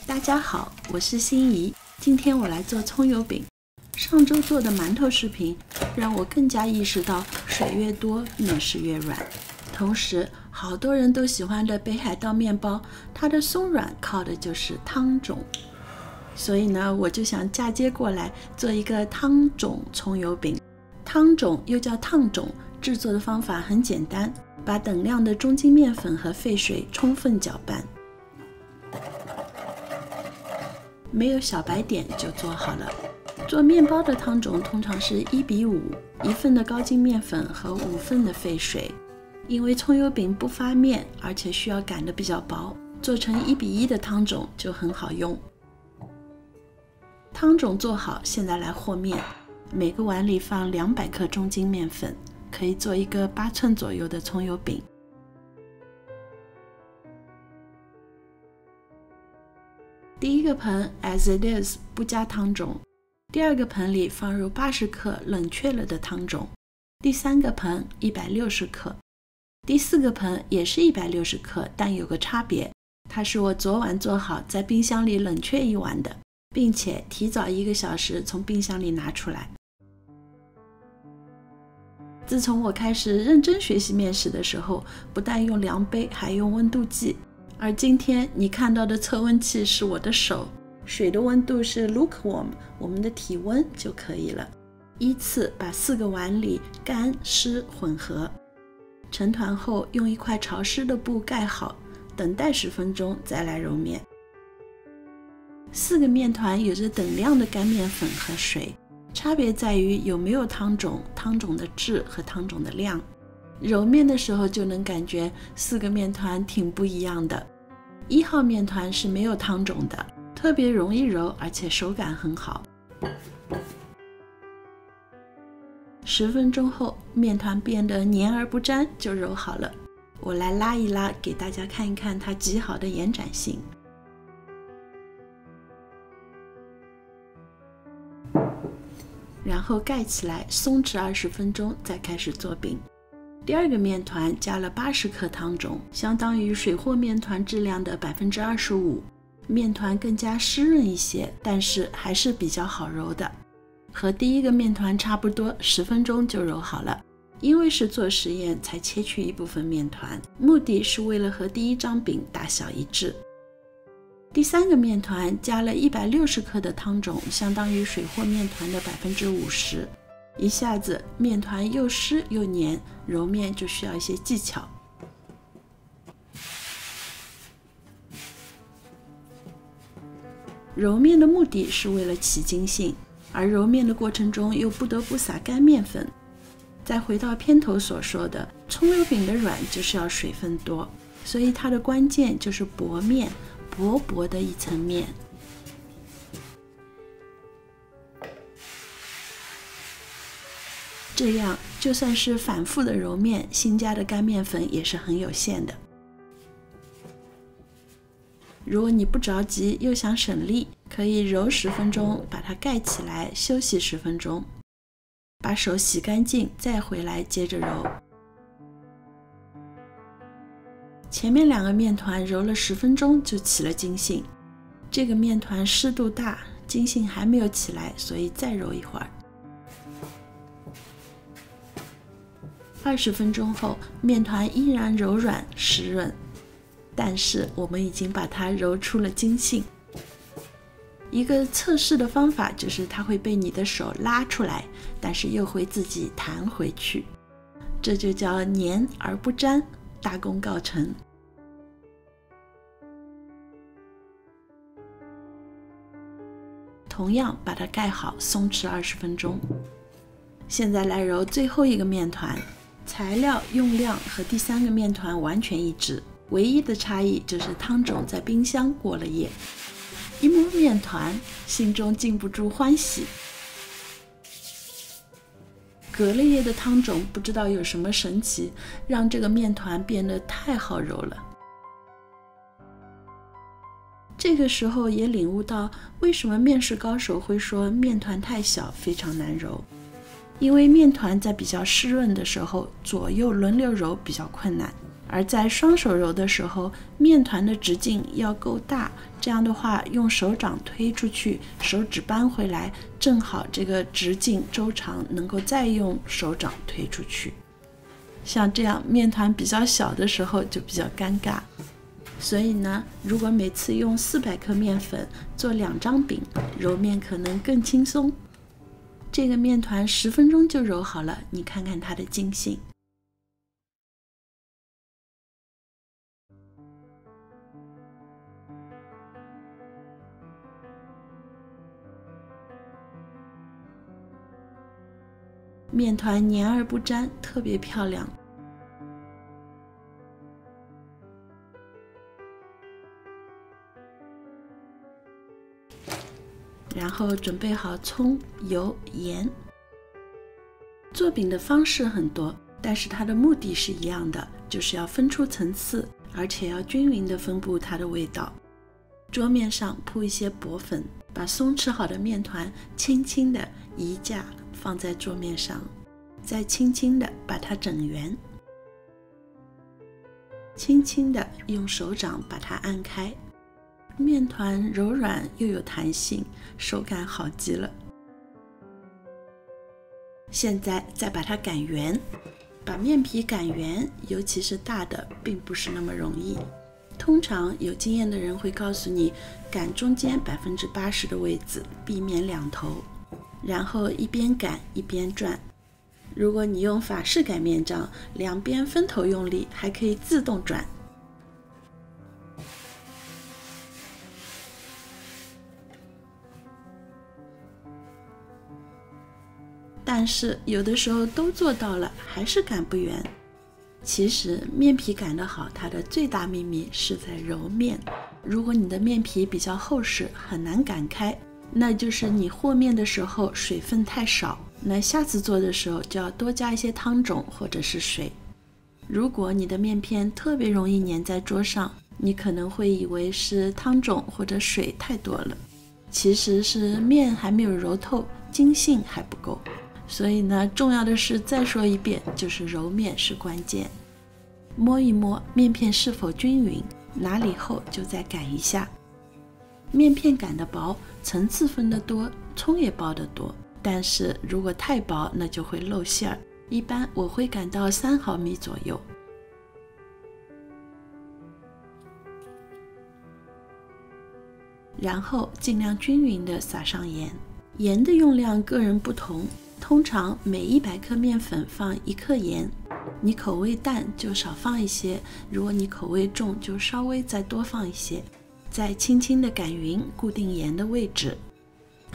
大家好，我是心怡，今天我来做葱油饼。上周做的馒头视频让我更加意识到水越多面是越软。同时，好多人都喜欢的北海道面包，它的松软靠的就是汤种。所以呢，我就想嫁接过来做一个汤种葱油饼。汤种又叫烫种，制作的方法很简单，把等量的中筋面粉和沸水充分搅拌。没有小白点就做好了。做面包的汤种通常是1:5，1份的高筋面粉和5份的沸水。因为葱油饼不发面，而且需要擀得比较薄，做成1:1的汤种就很好用。汤种做好，现在来和面。每个碗里放200克中筋面粉，可以做一个8寸左右的葱油饼。第一个盆 as it is 不加汤种，第二个盆里放入80克冷却了的汤种，第三个盆160克，第四个盆也是160克，但有个差别，它是我昨晚做好在冰箱里冷却1晚的，并且提早1个小时从冰箱里拿出来。自从我开始认真学习面食的时候，不但用量杯，还用温度计。而今天你看到的测温器是我的手，水的温度是 lukewarm， 我们的体温就可以了。依次把4个碗里干湿混合，成团后用一块潮湿的布盖好，等待10分钟再来揉面。4个面团有着等量的干面粉和水，差别在于有没有汤种、汤种的质和汤种的量。揉面的时候就能感觉4个面团挺不一样的。1号面团是没有汤种的，特别容易揉，而且手感很好。10分钟后，面团变得黏而不粘，就揉好了。我来拉一拉，给大家看一看它极好的延展性。然后盖起来，松弛20分钟，再开始做饼。第二个面团加了80克汤种，相当于水和面团质量的 25%， 面团更加湿润一些，但是还是比较好揉的。和第一个面团差不多，10分钟就揉好了。因为是做实验，才切去一部分面团，目的是为了和第一张饼大小一致。第三个面团加了160克的汤种，相当于水和面团的 50%。一下子面团又湿又黏，揉面就需要一些技巧。揉面的目的是为了起筋性，而揉面的过程中又不得不撒干面粉。再回到片头所说的，葱油饼的软就是要水分多，所以它的关键就是薄面，薄薄的一层面。这样就算是反复的揉面，新加的干面粉也是很有限的。如果你不着急又想省力，可以揉10分钟，把它盖起来休息10分钟，把手洗干净再回来接着揉。前面2个面团揉了10分钟就起了筋性，这个面团湿度大，筋性还没有起来，所以再揉一会儿。20分钟后，面团依然柔软湿润，但是我们已经把它揉出了筋性。一个测试的方法就是它会被你的手拉出来，但是又会自己弹回去，这就叫黏而不粘，大功告成。同样把它盖好，松弛20分钟。现在来揉最后一个面团。材料用量和第3个面团完全一致，唯一的差异就是汤种在冰箱过了夜。一摸面团，心中禁不住欢喜。隔了夜的汤种不知道有什么神奇，让这个面团变得太好揉了。这个时候也领悟到为什么面食高手会说面团太小，非常难揉。因为面团在比较湿润的时候，左右轮流揉比较困难，而在双手揉的时候，面团的直径要够大，这样的话用手掌推出去，手指扳回来，正好这个直径周长能够再用手掌推出去。像这样面团比较小的时候就比较尴尬，所以呢，如果每次用400克面粉做2张饼，揉面可能更轻松。这个面团10分钟就揉好了，你看看它的筋性。面团黏而不粘，特别漂亮。然后准备好葱、油、盐。做饼的方式很多，但是它的目的是一样的，就是要分出层次，而且要均匀地分布它的味道。桌面上铺一些薄粉，把松弛好的面团轻轻地移架放在桌面上，再轻轻地把它整圆，轻轻地用手掌把它按开。面团柔软又有弹性，手感好极了。现在再把它擀圆，把面皮擀圆，尤其是大的，并不是那么容易。通常有经验的人会告诉你，擀中间80%的位置，避免两头，然后一边擀一边转。如果你用法式擀面杖，两边分头用力，还可以自动转。但是有的时候都做到了，还是擀不圆。其实面皮擀得好，它的最大秘密是在揉面。如果你的面皮比较厚实，很难擀开，那就是你和面的时候水分太少。那下次做的时候就要多加一些汤种或者是水。如果你的面片特别容易粘在桌上，你可能会以为是汤种或者水太多了，其实是面还没有揉透，筋性还不够。所以呢，重要的是再说一遍，就是揉面是关键。摸一摸面片是否均匀，哪里厚就再擀一下。面片擀得薄，层次分得多，葱也包得多。但是如果太薄，那就会露馅儿。一般我会擀到3毫米左右。然后尽量均匀地撒上盐。盐的用量个人不同，通常每100克面粉放1克盐。你口味淡就少放一些，如果你口味重就稍微再多放一些。再轻轻地擀匀，固定盐的位置。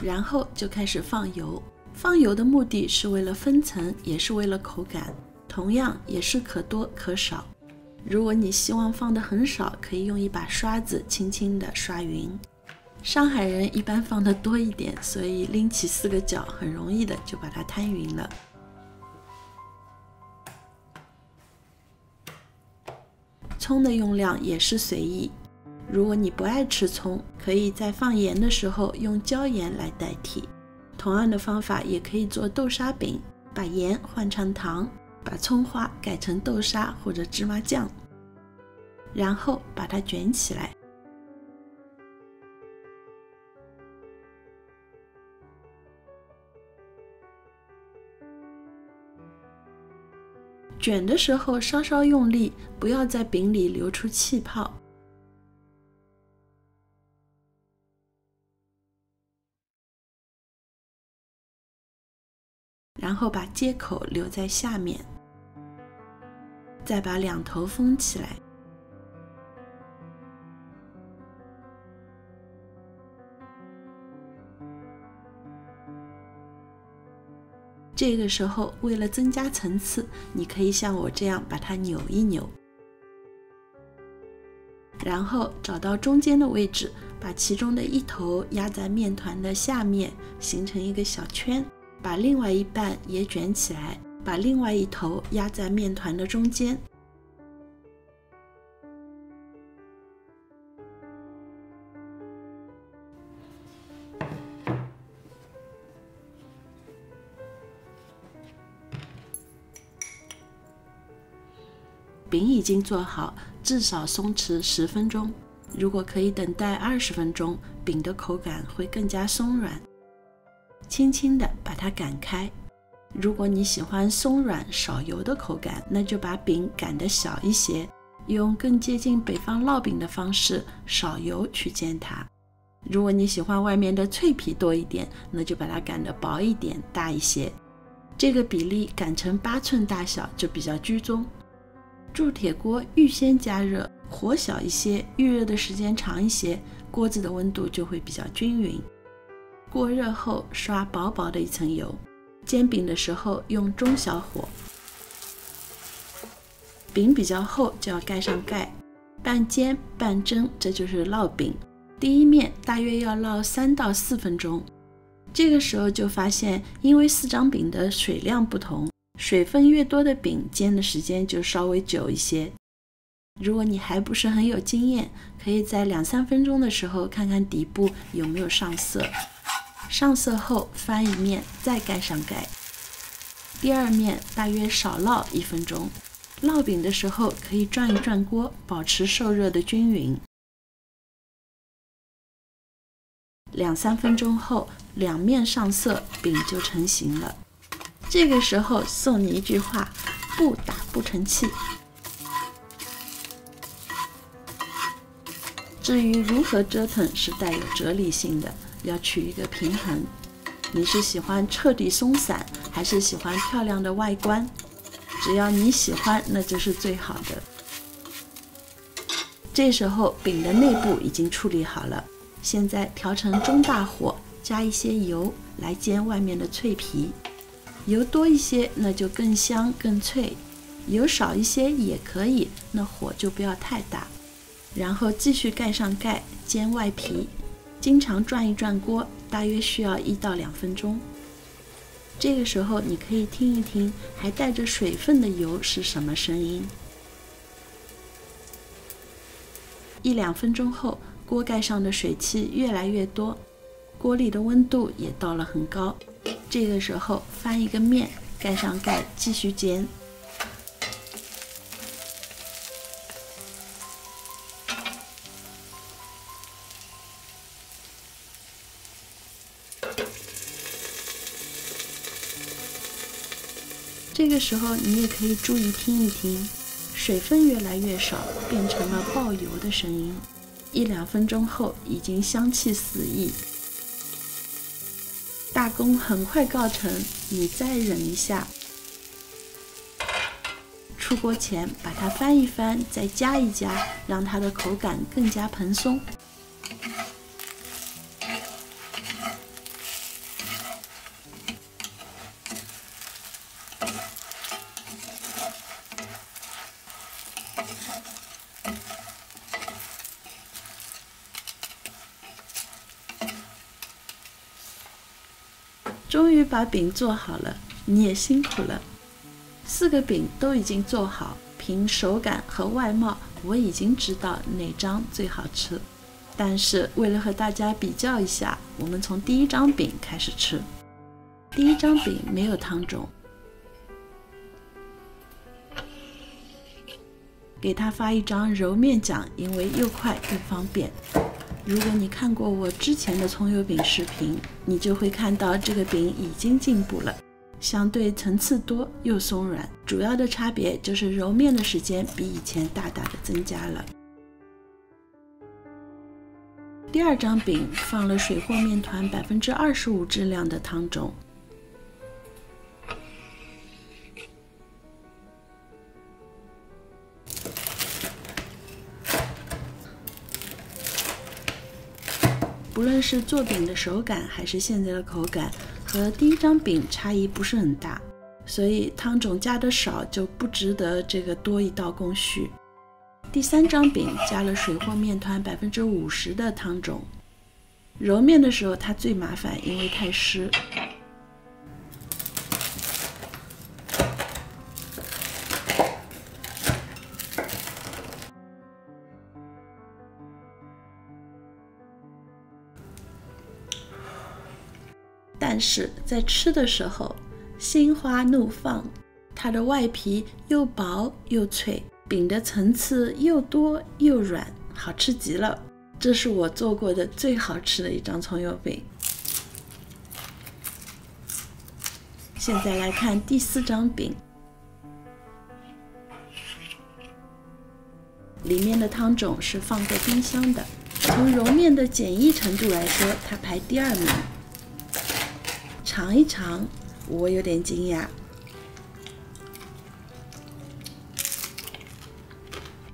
然后就开始放油。放油的目的是为了分层，也是为了口感，同样也是可多可少。如果你希望放得很少，可以用一把刷子轻轻地刷匀。上海人一般放得多一点，所以拎起4个角，很容易的就把它摊匀了。葱的用量也是随意，如果你不爱吃葱，可以在放盐的时候用椒盐来代替。同样的方法也可以做豆沙饼，把盐换成糖，把葱花改成豆沙或者芝麻酱，然后把它卷起来。卷的时候稍稍用力，不要在饼里流出气泡。然后把接口留在下面，再把两头封起来。这个时候，为了增加层次，你可以像我这样把它扭一扭，然后找到中间的位置，把其中的一头压在面团的下面，形成一个小圈，把另外一半也卷起来，把另外一头压在面团的中间。饼已经做好，至少松弛10分钟。如果可以等待20分钟，饼的口感会更加松软。轻轻地把它擀开。如果你喜欢松软少油的口感，那就把饼擀得小一些，用更接近北方烙饼的方式，少油去煎它。如果你喜欢外面的脆皮多一点，那就把它擀得薄一点，大一些。这个比例擀成8寸大小就比较居中。铸铁锅预先加热，火小一些，预热的时间长一些，锅子的温度就会比较均匀。过热后刷薄薄的一层油，煎饼的时候用中小火。饼比较厚就要盖上盖，半煎半蒸，这就是烙饼。第一面大约要烙3到4分钟。这个时候就发现，因为4张饼的水量不同，水分越多的饼煎的时间就稍微久一些。如果你还不是很有经验，可以在2-3分钟的时候看看底部有没有上色。上色后翻一面，再盖上盖。第二面大约少烙1分钟。烙饼的时候可以转一转锅，保持受热的均匀。2-3分钟后，两面上色，饼就成型了。这个时候送你一句话：不打不成器。至于如何折腾是带有哲理性的，要取一个平衡。你是喜欢彻底松散，还是喜欢漂亮的外观？只要你喜欢，那就是最好的。这时候饼的内部已经处理好了，现在调成中大火，加一些油来煎外面的脆皮。油多一些，那就更香更脆；油少一些也可以，那火就不要太大。然后继续盖上盖，煎外皮，经常转一转锅，大约需要1到2分钟。这个时候你可以听一听还带着水分的油是什么声音。1-2分钟后，锅盖上的水汽越来越多，锅里的温度也到了很高。这个时候翻一个面，盖上盖，继续煎。这个时候你也可以注意听一听，水分越来越少，变成了爆油的声音。1-2分钟后，已经香气四溢，大功很快告成。你再忍一下，出锅前把它翻一翻，再夹一夹，让它的口感更加蓬松。终于把饼做好了，你也辛苦了。4个饼都已经做好，凭手感和外貌，我已经知道哪张最好吃。但是为了和大家比较一下，我们从第1张饼开始吃。第1张饼没有汤种，给它发一张揉面奖，因为又快又方便。如果你看过我之前的葱油饼视频，你就会看到这个饼已经进步了，相对层次多又松软，主要的差别就是揉面的时间比以前大大的增加了。第2张饼放了水和面团25%质量的汤种，不论是做饼的手感还是现在的口感，和第1张饼差异不是很大，所以汤种加的少就不值得这个多一道工序。第3张饼加了水和面团50%的汤种，揉面的时候它最麻烦，因为太湿。但是在吃的时候心花怒放，它的外皮又薄又脆，饼的层次又多又软，好吃极了。这是我做过的最好吃的一张葱油饼。现在来看第4张饼，里面的汤种是放在冰箱的。从揉面的简易程度来说，它排第2名。尝一尝，我有点惊讶。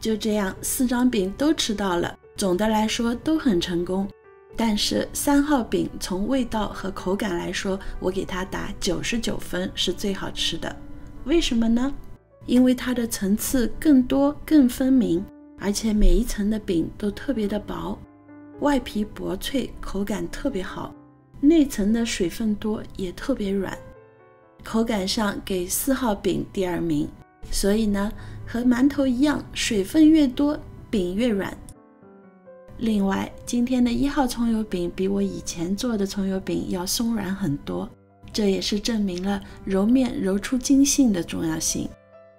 就这样，4张饼都吃到了，总的来说都很成功。但是3号饼从味道和口感来说，我给它打99分，是最好吃的。为什么呢？因为它的层次更多更分明，而且每一层的饼都特别的薄，外皮薄脆，口感特别好，内层的水分多也特别软。口感上给4号饼第2名，所以呢，和馒头一样，水分越多，饼越软。另外，今天的1号葱油饼比我以前做的葱油饼要松软很多，这也是证明了揉面揉出筋性的重要性。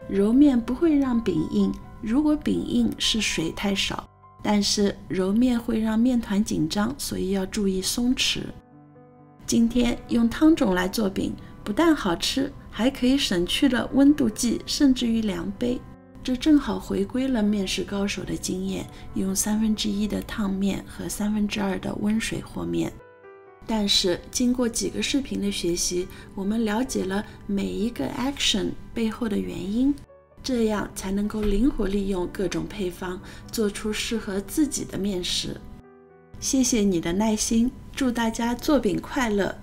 揉面不会让饼硬，如果饼硬是水太少，但是揉面会让面团紧张，所以要注意松弛。今天用汤种来做饼，不但好吃，还可以省去了温度计，甚至于量杯。这正好回归了面食高手的经验，用1/3的烫面和2/3的温水和面。但是经过几个视频的学习，我们了解了每一个 action 背后的原因，这样才能够灵活利用各种配方，做出适合自己的面食。谢谢你的耐心，祝大家做饼快乐！